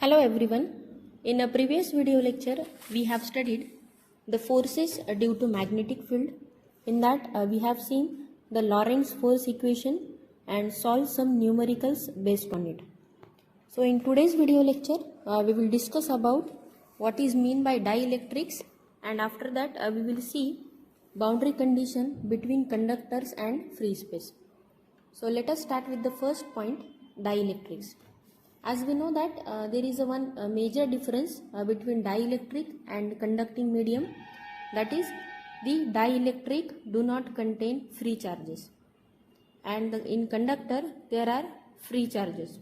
Hello everyone. In a previous video lecture, we have studied the forces due to magnetic field. In that, we have seen the Lorentz force equation and solved some numericals based on it. So in today's video lecture, we will discuss about what is mean by dielectrics, and after that we will see boundary condition between conductors and free space. So let us start with the first point, dielectrics. As we know that there is one major difference between dielectric and conducting medium, that is the dielectric do not contain free charges, and in conductor there are free charges.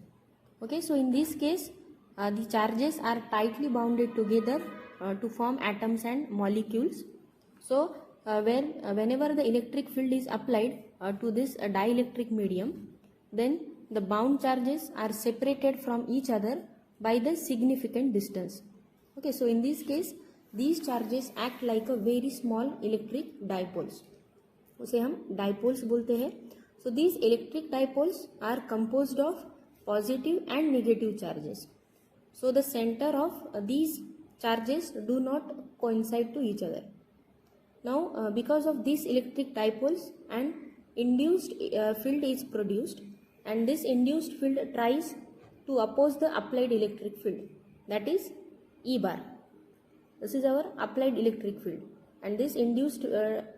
Okay, so in this case the charges are tightly bounded together to form atoms and molecules. So whenever the electric field is applied to this dielectric medium, then the bound charges are separated from each other by the significant distance. Okay, so in this case these charges act like a very small electric dipoles, उसे हम dipoles बोलते हैं. So these electric dipoles are composed of positive and negative charges. So the center of these charges do not coincide to each other. Now because of these electric dipoles, an induced field is produced, and this induced field tries to oppose the applied electric field, that is E bar. This is our applied electric field, and this induced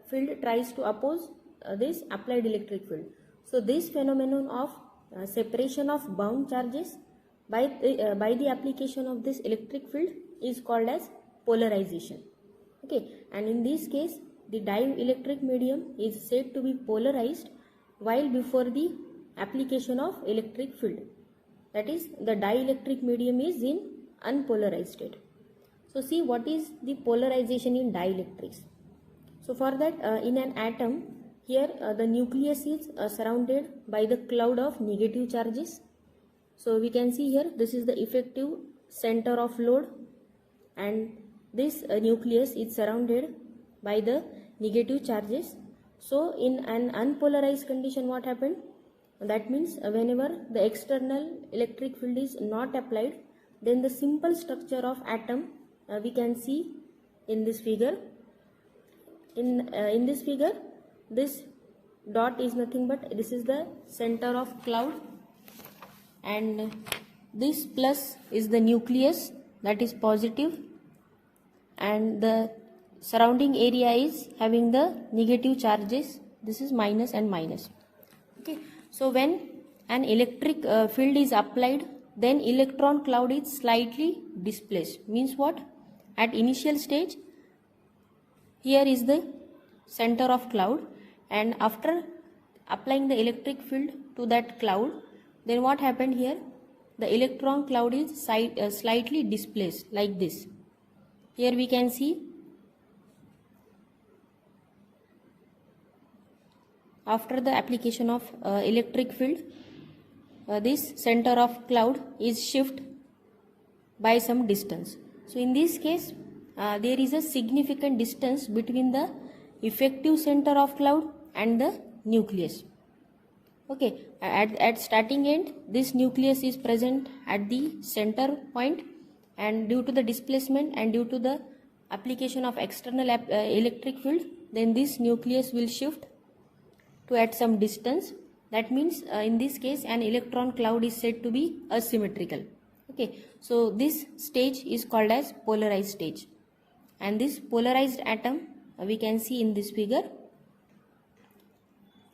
field tries to oppose this applied electric field. So this phenomenon of separation of bound charges by the application of this electric field is called as polarization. Okay, and in this case the dielectric medium is said to be polarized while before the application of electric field, that is the dielectric medium is in unpolarized state. So see what is the polarization in dielectrics. So for that in an atom, here the nucleus is surrounded by the cloud of negative charges. So we can see here this is the effective center of load, and this nucleus is surrounded by the negative charges. So in an unpolarized condition, what happened? That means whenever the external electric field is not applied, then the simple structure of atom we can see in this figure. In this figure, this dot is nothing but this is the center of cloud, and this plus is the nucleus, that is positive, and the surrounding area is having the negative charges, this is minus and minus. Okay, so when an electric field is applied, then electron cloud is slightly displaced. Means what? At initial stage, here is the center of cloud, and after applying the electric field to that cloud, then what happened here? The electron cloud is slightly displaced like this. Here we can see after the application of electric field, this center of cloud is shift by some distance. So in this case there is a significant distance between the effective center of cloud and the nucleus. Okay, at starting end this nucleus is present at the center point, and due to the displacement and due to the application of external electric field, then this nucleus will shift to at some distance. That means in this case an electron cloud is said to be asymmetrical. Okay, so this stage is called as polarized stage, and this polarized atom we can see in this figure.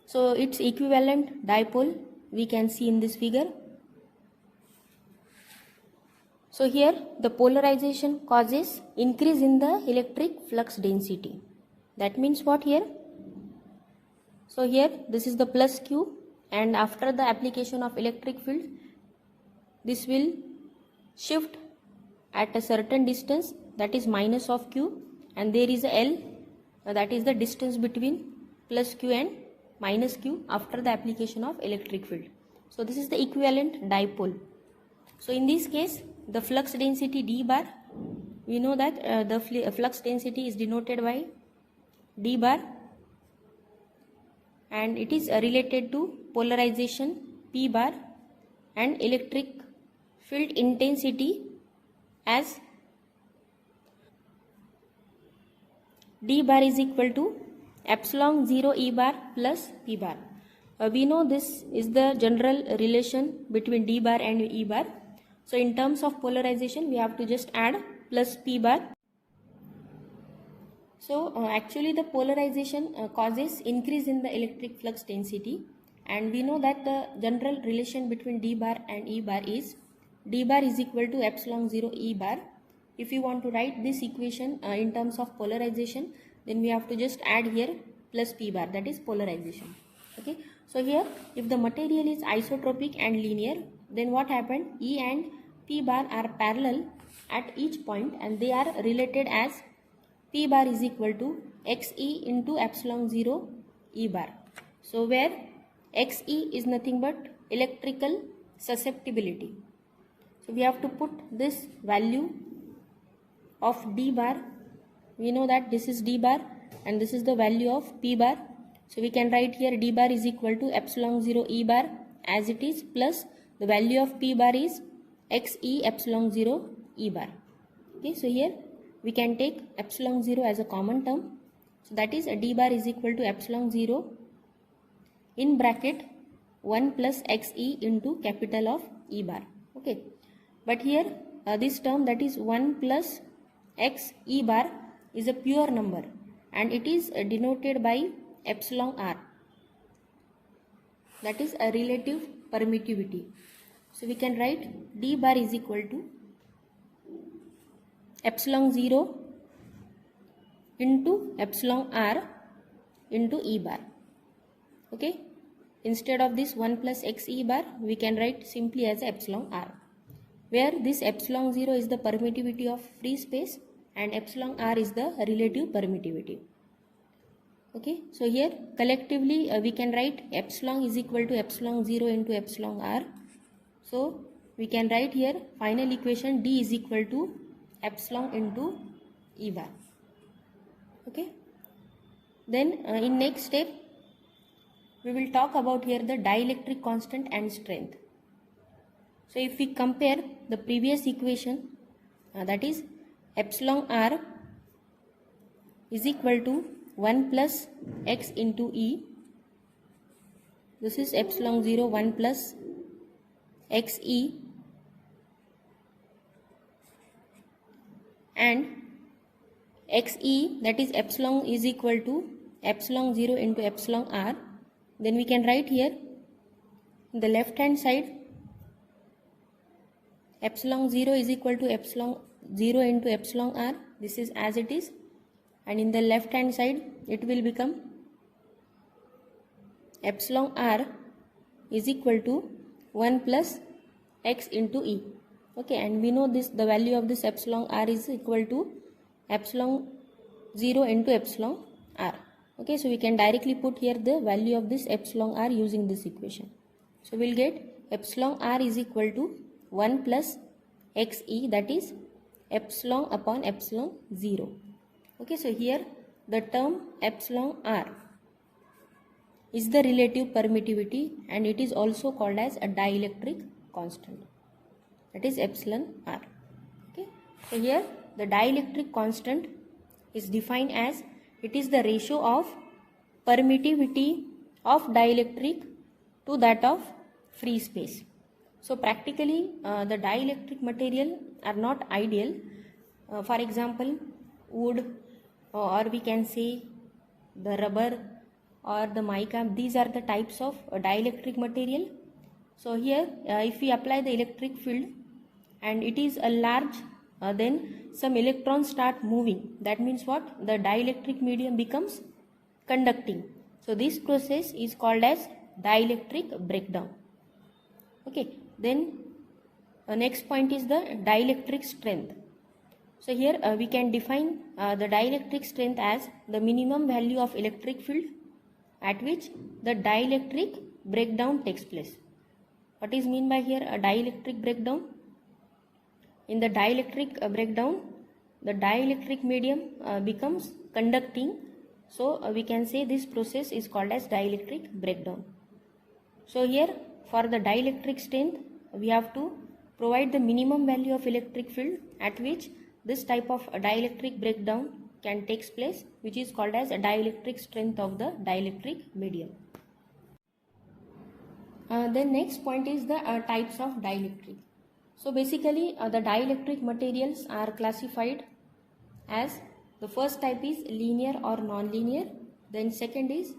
So its equivalent dipole we can see in this figure. So here the polarization causes increase in the electric flux density. That means what here? So here this is the plus Q, and after the application of electric field, this will shift at a certain distance, that is minus of Q, and there is a L, that is the distance between plus Q and minus Q after the application of electric field. So this is the equivalent dipole. So in this case the flux density d bar, we know that the flux density is denoted by d bar, and it is related to polarization P bar, and electric field intensity as d bar is equal to epsilon 0 E bar plus P bar. We know this is the general relation between d bar and E bar. So in terms of polarization, we have to just add plus P bar. So actually the polarization causes increase in the electric flux density, and we know that the general relation between d bar and E bar is d bar is equal to epsilon 0 E bar. If you want to write this equation in terms of polarization, then we have to just add here plus P bar, that is polarization. Okay, so here if the material is isotropic and linear, then what happened? E and P bar are parallel at each point and they are related as P bar is equal to Xe into epsilon 0 E bar. So where Xe is nothing but electrical susceptibility. So we have to put this value of d bar. We know that this is d bar and this is the value of P bar. So we can write here d bar is equal to epsilon 0 E bar as it is, plus the value of P bar is Xe epsilon 0 E bar. Okay, so here we can take epsilon 0 as a common term. So that is d bar is equal to epsilon 0 in bracket 1 plus Xe into capital of E bar. Okay, but here this term, that is 1 plus X E bar, is a pure number and it is denoted by epsilon r, that is a relative permittivity. So we can write d bar is equal to epsilon 0 into epsilon r into E bar. Okay, instead of this 1 plus X E bar, we can write simply as epsilon r, where this epsilon 0 is the permittivity of free space and epsilon r is the relative permittivity. Okay, so here collectively we can write epsilon is equal to epsilon 0 into epsilon r. So we can write here final equation d is equal to epsilon into E bar. Okay, then in next step we will talk about here the dielectric constant and strength. So if we compare the previous equation, that is epsilon r is equal to 1 plus X into E. This is epsilon 0 1 plus Xe, and Xe, that is epsilon is equal to epsilon 0 into epsilon r. Then we can write here in the left hand side epsilon 0 is equal to epsilon 0 into epsilon r. This is as it is, and in the left hand side it will become epsilon r is equal to 1 plus X into E. Okay, and we know this, the value of this epsilon r is equal to epsilon 0 into epsilon r. Okay, so we can directly put here the value of this epsilon r using this equation. So we'll get epsilon r is equal to 1 plus Xe, that is epsilon upon epsilon 0. Okay, so here the term epsilon r is the relative permittivity and it is also called as a dielectric constant, that is epsilon r. Okay, so here the dielectric constant is defined as it is the ratio of permittivity of dielectric to that of free space. So practically the dielectric material are not ideal. For example, wood, or we can say the rubber or the mica, these are the types of dielectric material. So here if we apply the electric field and it is a large, then some electrons start moving. That means what? The dielectric medium becomes conducting. So this process is called as dielectric breakdown. Okay, then next point is the dielectric strength. So here we can define the dielectric strength as the minimum value of electric field at which the dielectric breakdown takes place. What is mean by here a dielectric breakdown? In the dielectric breakdown, the dielectric medium becomes conducting. So we can say this process is called as dielectric breakdown. So here for the dielectric strength we have to provide the minimum value of electric field at which this type of dielectric breakdown can take place, which is called as a dielectric strength of the dielectric medium. Then next point is the types of dielectric. So basically the dielectric materials are classified as, the first type is linear or non-linear, then second is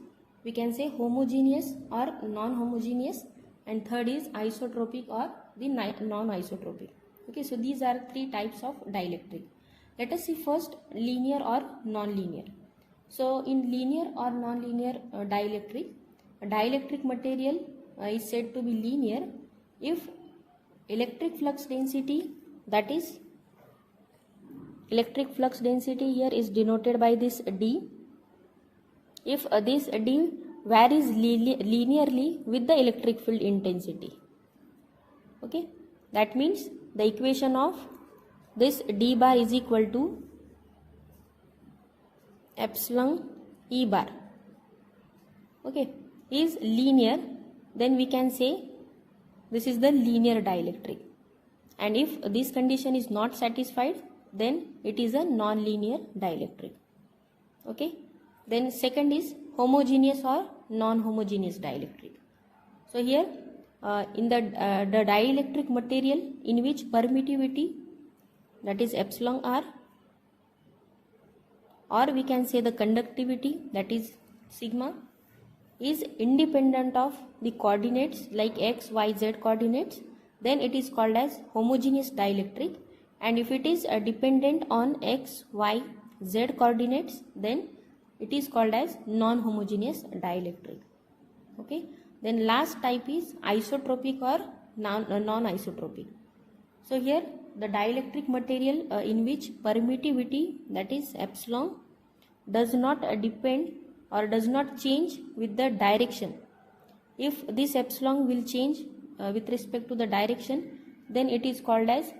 we can say homogeneous or non-homogeneous, and third is isotropic or the non-isotropic. Okay, so these are three types of dielectric. Let us see first linear or non-linear. So in linear or non-linear dielectric, a dielectric material is said to be linear if electric flux density, that is electric flux density here is denoted by this D, if this D varies linearly with the electric field intensity. Okay, that means the equation of this D bar is equal to epsilon E bar, okay, is linear, then we can say this is the linear dielectric, and if this condition is not satisfied, then it is a non-linear dielectric. Okay, then second is homogeneous or non-homogeneous dielectric. So here in the dielectric material in which permittivity, that is epsilon r, or we can say the conductivity, that is sigma, is independent of the coordinates like x, y, z coordinates, then it is called as homogeneous dielectric, and if it is dependent on x, y, z coordinates, then it is called as non-homogeneous dielectric. Okay, then last type is isotropic or non-isotropic. So here the dielectric material in which permittivity, that is epsilon, does not depend or does not change with the direction. If this epsilon will change with respect to the direction, then it is called as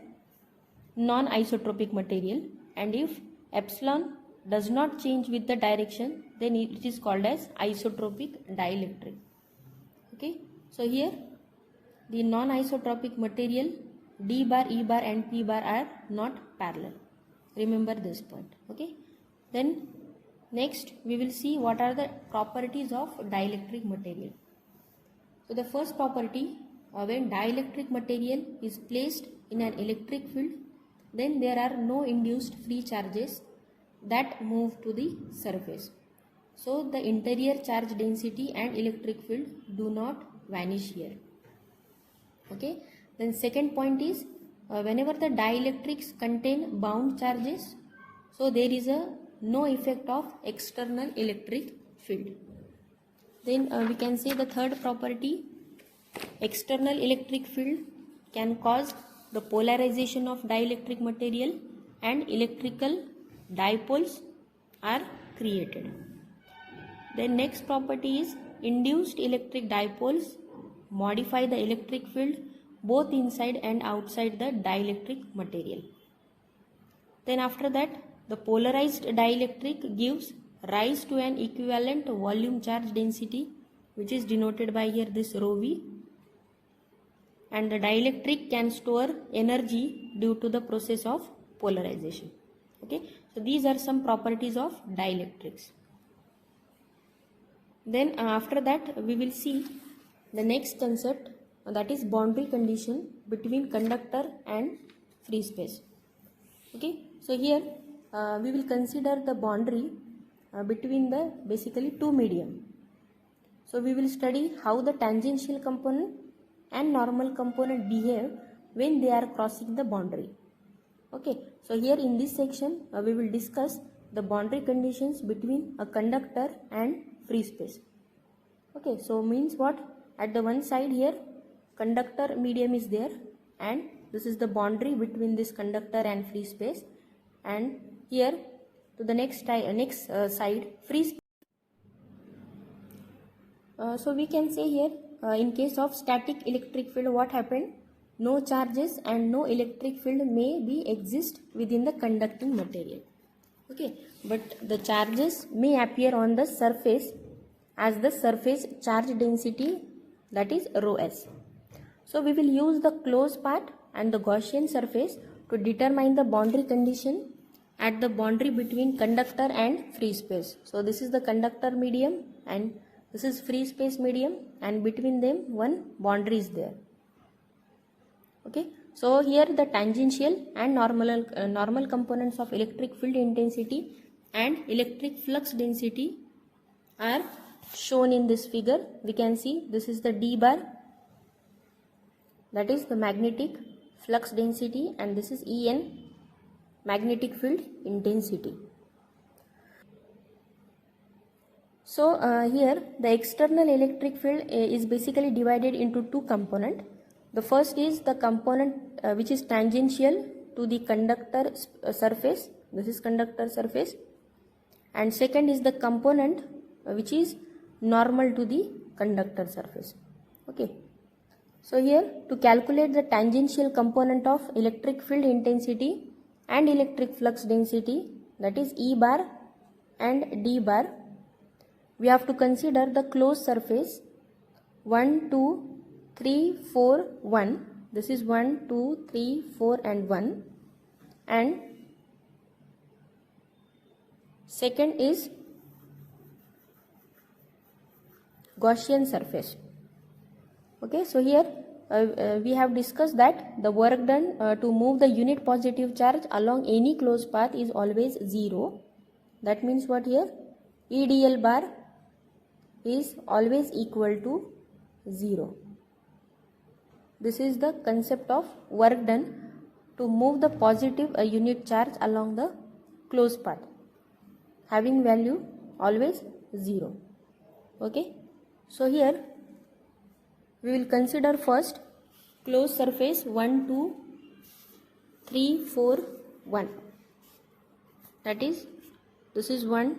non-isotropic material, and if epsilon does not change with the direction, then it is called as isotropic dielectric. Okay, so here the non-isotropic material D bar, E bar and P bar are not parallel. Remember this point. Okay, then next we will see what are the properties of dielectric material. So the first property, when dielectric material is placed in an electric field, then there are no induced free charges that move to the surface. So the interior charge density and electric field do not vanish here. Okay, then second point is whenever the dielectrics contain bound charges, so there is no effect of external electric field. Then we can say the third property, external electric field can cause the polarization of dielectric material and electrical dipoles are created. Then next property is induced electric dipoles modify the electric field both inside and outside the dielectric material. Then after that, the polarized dielectric gives rise to an equivalent volume charge density, which is denoted by here this rho v, and the dielectric can store energy due to the process of polarization. Okay, so these are some properties of dielectrics. Then after that we will see the next concept, that is boundary condition between conductor and free space. Okay, so here we will consider the boundary between the basically two medium. So we will study how the tangential component and normal component behave when they are crossing the boundary. Okay, so here in this section we will discuss the boundary conditions between a conductor and free space. Okay, so means what? At the one side here conductor medium is there, and this is the boundary between this conductor and free space, and here to the next side free space. So we can say here in case of static electric field, what happened? No charges and no electric field may be exist within the conducting material. Okay, but the charges may appear on the surface as the surface charge density, that is rho s. So we will use the closed part and the Gaussian surface to determine the boundary condition at the boundary between conductor and free space. So this is the conductor medium and this is free space medium, and between them one boundary is there. Okay, so here the tangential and normal components of electric field intensity and electric flux density are shown in this figure. We can see this is the d bar, that is the magnetic flux density, and this is En, magnetic field intensity. So here the external electric field is basically divided into two components. The first is the component which is tangential to the conductor surface, this is conductor surface, and second is the component which is normal to the conductor surface. Okay, so here to calculate the tangential component of electric field intensity and electric flux density, that is E bar and D bar, we have to consider the closed surface 1, 2, 3, 4, 1. This is 1, 2, 3, 4 and 1, and second is Gaussian surface. Okay, so here we have discussed that the work done to move the unit positive charge along any closed path is always 0. That means what here? EDL bar is always equal to 0. This is the concept of work done to move the positive unit charge along the closed path, having value always 0. Okay, so here we will consider first closed surface 1, 2, 3, 4, 1. That is, this is 1,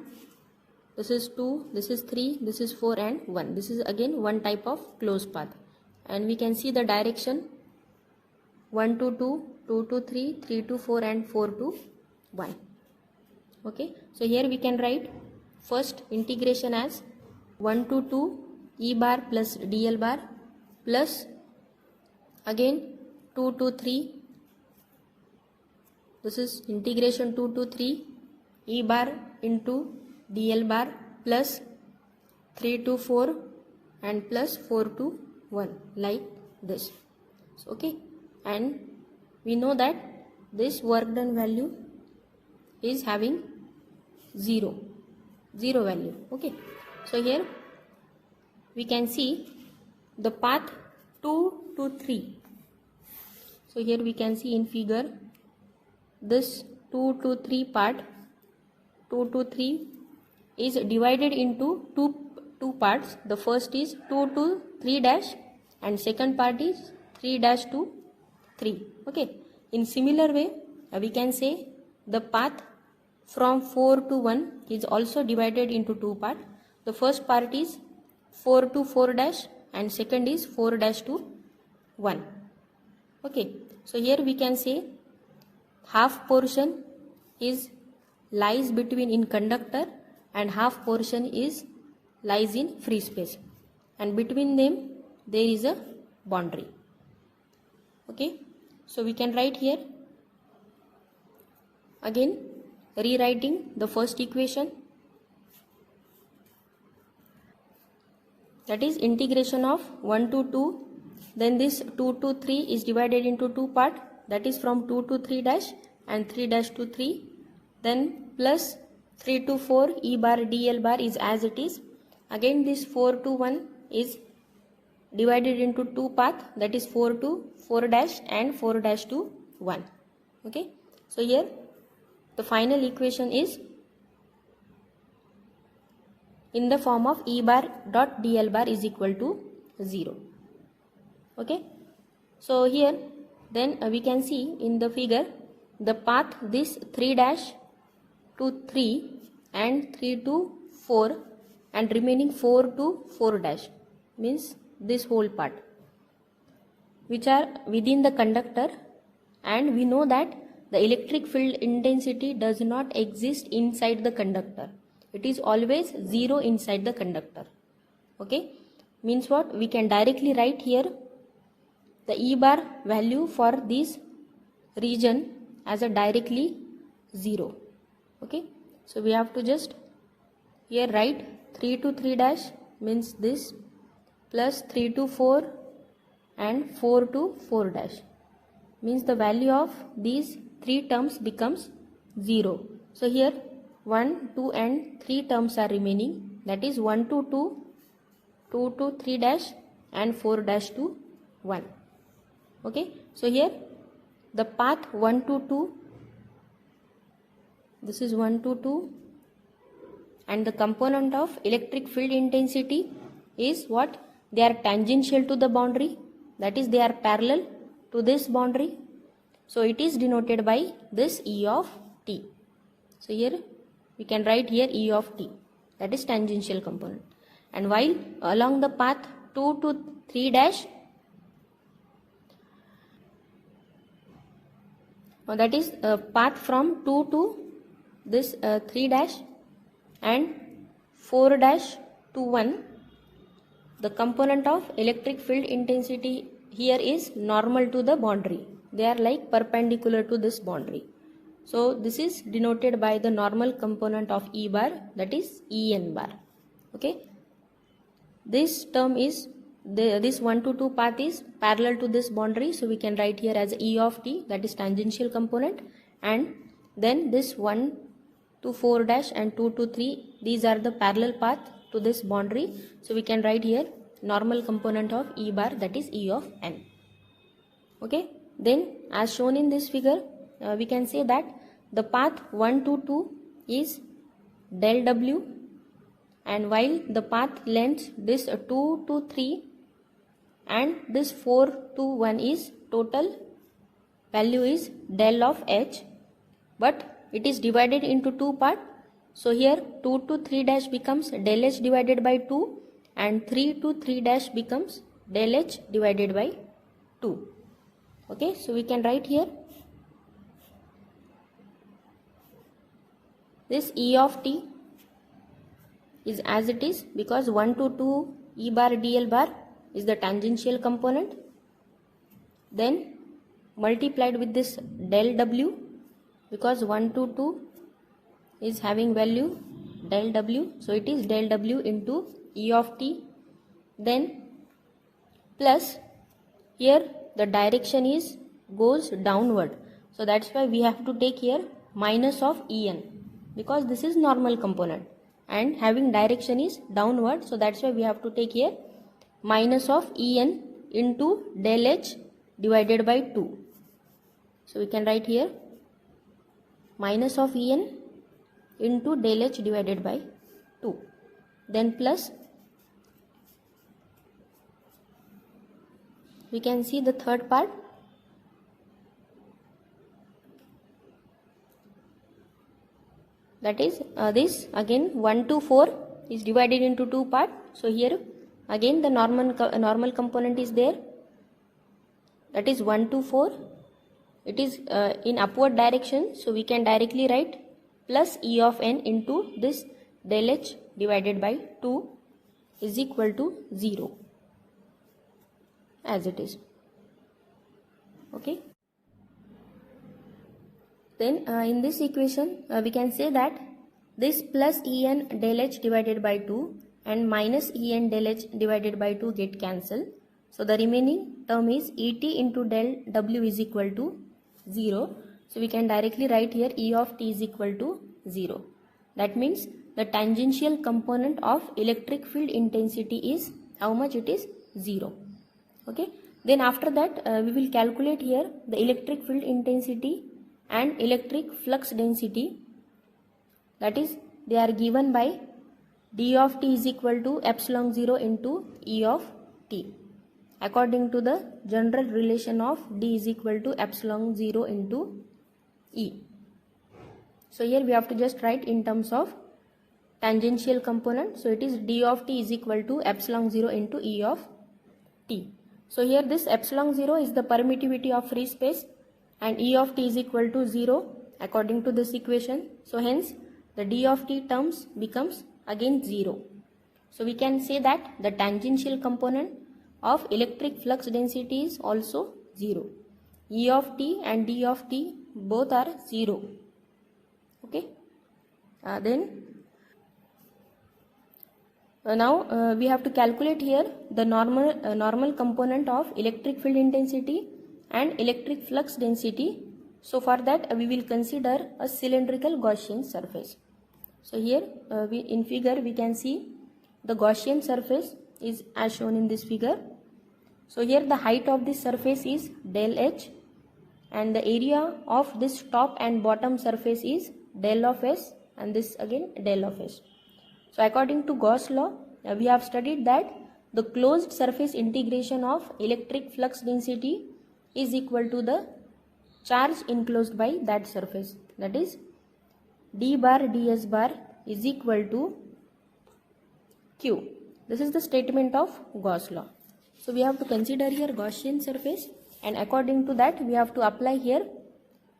this is 2, this is 3, this is 4 and 1. This is again one type of closed path. And we can see the direction 1 to 2, 2 to 3, 3 to 4 and 4 to 1. Okay, so here we can write first integration as 1 to 2 E bar plus DL bar plus again 2 to 3, this is integration 2 to 3 E bar into DL bar plus 3 to 4 and plus 4 to 1, like this. So, okay, and we know that this work done value is having 0 value. Okay, so here we can see the path 2 to 3. So here we can see in figure this 2 to 3 part, 2 to 3 is divided into two parts. The first is 2 to 3 dash and second part is 3 dash to 3. Okay, in similar way we can say the path from 4 to 1 is also divided into two parts. The first part is 4 to 4 dash and second is 4 dash to 1. Okay, so here we can say half portion is lies between in conductor and half portion is lies in free space, and between them there is a boundary. Okay, so we can write here again, rewriting the first equation, that is integration of 1 to 2, then this 2 to 3 is divided into two parts, that is from 2 to 3 dash and 3 dash to 3, then plus 3 to 4 E bar DL bar is as it is. Again this 4 to 1 is divided into two paths, that is 4 to 4 dash and 4 dash to 1. Okay, so here the final equation is in the form of E bar dot DL bar is equal to 0. Okay, so here then we can see in the figure the path this 3 dash to 3 and 3 to 4 and remaining 4 to 4 dash means this whole part which are within the conductor, and we know that the electric field intensity does not exist inside the conductor. It is always 0 inside the conductor. Okay, means what? We can directly write here the E bar value for this region as a directly 0. Okay, so we have to just here write 3 to 3 dash means this, plus 3 to 4 and 4 to 4 dash means the value of these 3 terms becomes 0. So here 1, 2 and 3 terms are remaining, that is 1 to 2, 2 to 3 dash and 4 dash to 1. Okay, so here the path 1 to 2, this is 1 to 2, and the component of electric field intensity is what? They are tangential to the boundary, that is they are parallel to this boundary. So it is denoted by this E of t. So here we can write here E of t, that is tangential component. And while along the path 2 to 3 dash, that is path from 2 to this 3 dash and 4 dash to 1, the component of electric field intensity here is normal to the boundary. They are like perpendicular to this boundary. So this is denoted by the normal component of E bar, that is En bar. Okay, this term is this 1 to 2 path is parallel to this boundary, so we can write here as E of t, that is tangential component, and then this 1 to 4 dash and 2 to 3, these are the parallel path to this boundary, so we can write here normal component of E bar, that is E of n. Okay, then as shown in this figure, we can say that the path 1 to 2 is del w, and while the path length this 2 to 3 and this 4 to 1 is total value is del of h, but it is divided into 2 parts. So here 2 to 3 dash becomes del h divided by 2 and 3 to 3 dash becomes del h divided by 2. Okay, so we can write here this E of t is as it is, because 1 to 2 E bar dl bar is the tangential component, then multiplied with this del w, because 1 to 2 is having value del w, so it is del w into E of t, then plus here the direction is goes downward, so that's why we have to take here minus of En, because this is normal component and having direction is downward, so that's why we have to take here minus of En into del h divided by 2. So we can write here minus of En into del h divided by 2, then plus we can see the third part, that is this again 1 to 4 is divided into 2 parts. So here again the normal component is there, that is 1 to 4, it is in upward direction, so we can directly write plus E of n into this del h divided by 2 is equal to 0 as it is. Okay, then in this equation we can say that this plus En del h divided by 2 and minus En del h divided by 2 get cancelled, so the remaining term is Et into del w is equal to 0. So we can directly write here E of t is equal to 0. That means the tangential component of electric field intensity is how much? It is 0. Okay, then after that we will calculate here the electric field intensity and electric flux density, that is they are given by d of t is equal to epsilon 0 into E of t, according to the general relation of d is equal to epsilon 0 into E. So here we have to just write in terms of tangential component, so it is d of t is equal to epsilon 0 into E of t. So here this epsilon 0 is the permittivity of free space and E of t is equal to 0 according to this equation, so hence the d of t terms becomes again 0. So we can say that the tangential component of electric flux density is also 0. E of t and d of t both are 0. Okay. Then now we have to calculate here the normal component of electric field intensity and electric flux density. So for that we will consider a cylindrical Gaussian surface. So here in figure we can see the Gaussian surface is as shown in this figure. So here the height of this surface is del h and the area of this top and bottom surface is del of s and this again del of s. So according to Gauss law, we have studied that the closed surface integration of electric flux density is equal to the charge enclosed by that surface, that is d bar ds bar is equal to q. This is the statement of Gauss law. So we have to consider here Gaussian surface, and according to that we have to apply here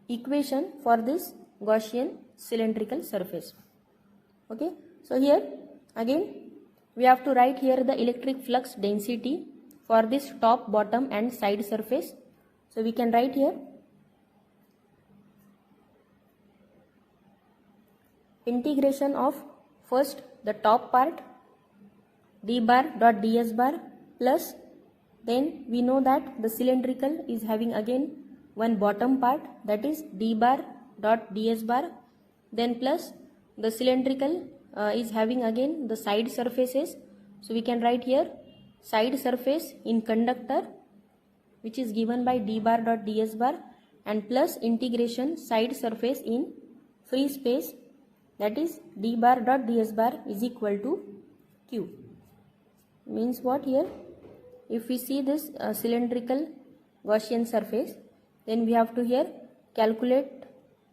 equation for this Gaussian cylindrical surface. Okay. So here again we have to write here the electric flux density for this top, bottom and side surface. So we can write here integration of first the top part d bar dot ds bar plus, then we know that the cylindrical is having again one bottom part, that is d bar dot ds bar, then plus the cylindrical is having again the side surfaces. So we can write here side surface in conductor, which is given by d bar dot ds bar, and plus integration side surface in free space, that is d bar dot ds bar is equal to q. Means what here? If we see this cylindrical Gaussian surface, then we have to here calculate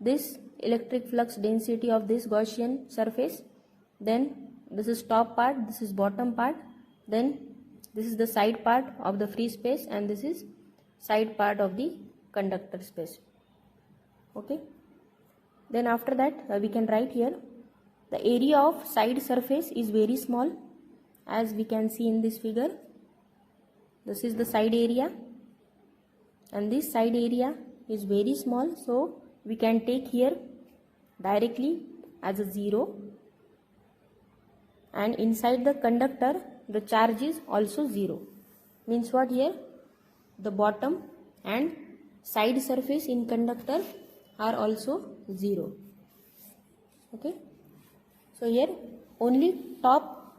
this electric flux density of this Gaussian surface. Then this is top part, this is bottom part, then this is the side part of the free space, and this is side part of the conductor space. Okay. Then after that we can write here the area of side surface is very small, as we can see in this figure. This is the side area and this side area is very small, so we can take here directly as a 0, and inside the conductor the charge is also 0. Means what here? The bottom and side surface in conductor are also 0. Okay. So here only top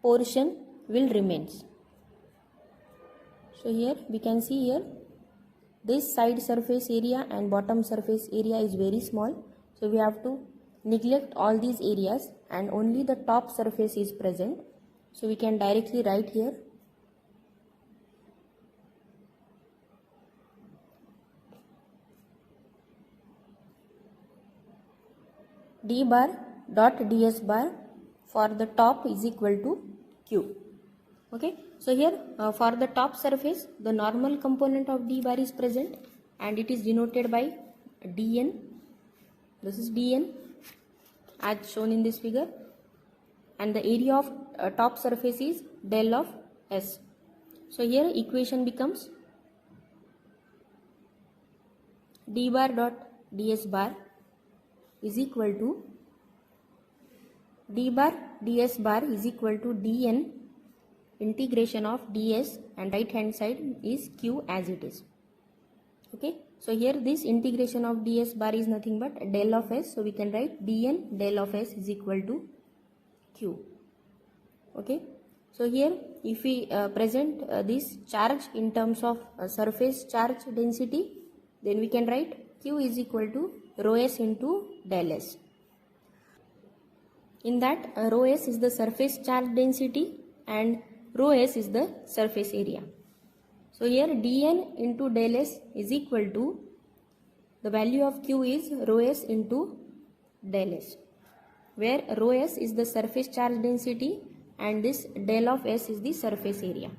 portion will remains. So here we can see here this side surface area and bottom surface area is very small. So we have to neglect all these areas and only the top surface is present. So we can directly write here d bar dot ds bar for the top is equal to q. Okay. So here for the top surface the normal component of d bar is present and it is denoted by dn. This is dn as shown in this figure, and the area of top surface is del of s. So here equation becomes d bar dot ds bar is equal to d bar ds bar is equal to dn integration of ds, and right hand side is q as it is. Okay. So here this integration of ds bar is nothing but del of s, so we can write dn del of s is equal to q. Okay. So here if we present this charge in terms of surface charge density, then we can write q is equal to rho s into del s. In that rho s is the surface charge density and rho s is the surface area. So here dn into del s is equal to the value of q is rho s into del s, where rho s is the surface charge density and this del of s is the surface area.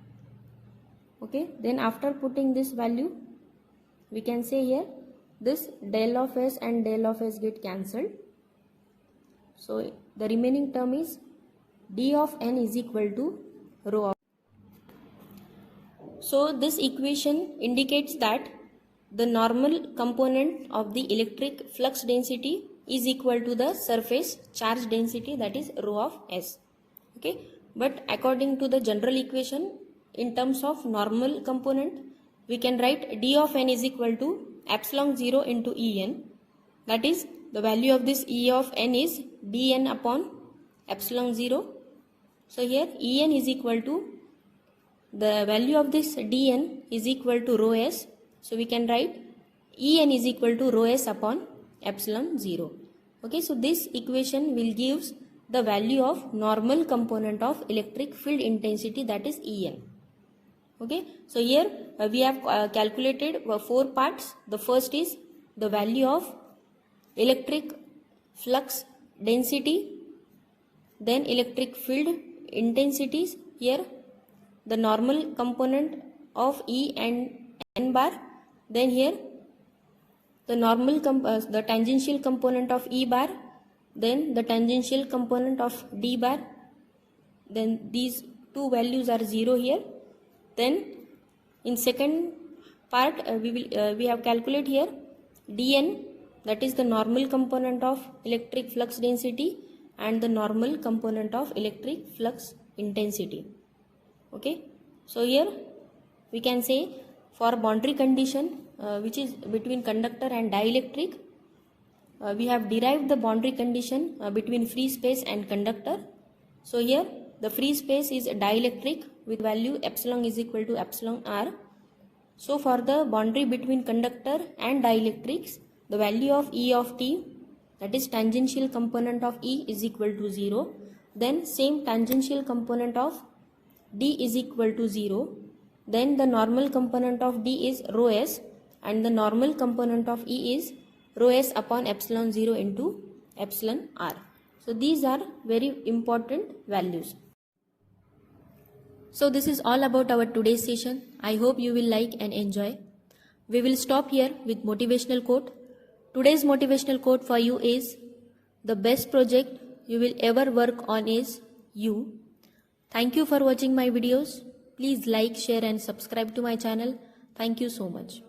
Okay. Then after putting this value, we can say here this del of s and del of s get cancelled. So the remaining term is d of n is equal to rho of. So this equation indicates that the normal component of the electric flux density is equal to the surface charge density, that is rho of S. Okay, but according to the general equation, in terms of normal component, we can write d of n is equal to epsilon 0 into En. That is, the value of this E of n is dn upon epsilon 0. So here En is equal to, the value of this dn is equal to rho s. So we can write En is equal to rho s upon epsilon 0. Okay, so this equation will give the value of normal component of electric field intensity, that is En. Okay, so here we have calculated 4 parts. The first is the value of electric flux density, then electric field intensities. Here the normal component of E and N bar, then here the normal the tangential component of E bar, then the tangential component of D bar, then these two values are 0 here. Then in second part we have calculated here dn, that is the normal component of electric flux density and the normal component of electric flux intensity. Okay, so here we can say for boundary condition which is between conductor and dielectric, we have derived the boundary condition between free space and conductor. So here the free space is dielectric with value epsilon is equal to epsilon r. So for the boundary between conductor and dielectrics, the value of E of t, that is tangential component of E, is equal to 0. Then same tangential component of D is equal to 0. Then the normal component of D is rho s and the normal component of E is rho s upon epsilon 0 into epsilon r. So these are very important values. So this is all about our today's session. I hope you will like and enjoy. We will stop here with motivational quote. Today's motivational quote for you is, the best project you will ever work on is you. Thank you for watching my videos. Please like, share and subscribe to my channel. Thank you so much.